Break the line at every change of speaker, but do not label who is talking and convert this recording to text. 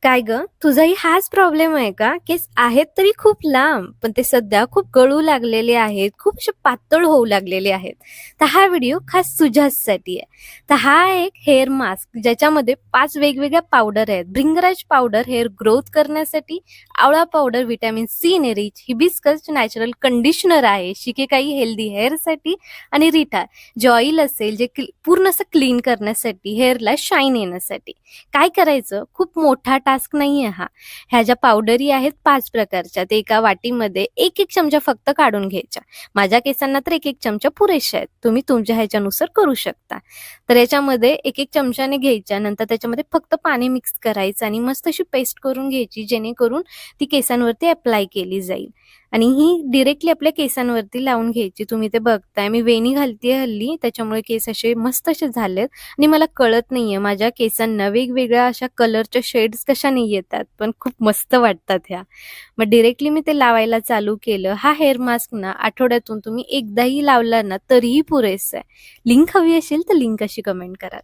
काय ग, तुझाही हाच प्रॉब्लेम आहे का? केस आहेत तरी खूप लांब, पण ते सध्या खूप गळू लागलेले आहेत, खूप असे पातळ होऊ लागलेले आहेत. तर हा व्हिडिओ खास तुझ्यासाठी आहे. तर हा एक हेअर मास्क ज्याच्यामध्ये 5 वेगवेगळ्या पावडर आहेत. भृंगराज पावडर हेअर ग्रोथ करण्यासाठी, आवळा पावडर व्हिटॅमिन सी ने रिच, हिबिस्कस नॅचरल कंडिशनर आहे, शिकेकाई हेल्दी हेअरसाठी आणि रिटा जे ऑइल असेल जे पूर्ण असं क्लीन करण्यासाठी, हेअरला शाईन येण्यासाठी. काय करायचं? खूप मोठा टास्क नाहीये हा. ह्या ज्या पावडरी आहेत 5 प्रकारच्या, ते एका वाटीमध्ये 1-1 चमचा फक्त काढून घ्यायच्या. माझ्या केसांना तर 1-1 चमचा पुरेशा आहेत. तुम्ही तुमच्या ह्याच्यानुसार करू शकता. तर याच्यामध्ये 1-1 चमच्याने घ्यायच्या, नंतर त्याच्यामध्ये फक्त पाणी मिक्स करायचं आणि मस्त अशी पेस्ट करून घ्यायची, जेणेकरून ती केसांवरती अप्लाय केली जाईल. आणि ही डायरेक्टली आपल्या केसांवरती लावून घ्यायची. तुम्ही ते बघताय मी वेणी घालतीये हल्ली, त्याच्यामुळे केस असे मस्त असे झालेत आणि मला कळत नाहीये माझ्या केसांना वेगवेगळ्या अशा कलरच्या शेड्स कशाने येतात, पण खूप मस्त वाटतात ह्या. मग डायरेक्टली मी ते लावायला चालू केलं. हा हेअर मास्क ना आठवड्यातून तुम्ही एकदाही लावला ना तरीही पुरेसा आहे. लिंक हवी असेल तर लिंक अशी कमेंट करा.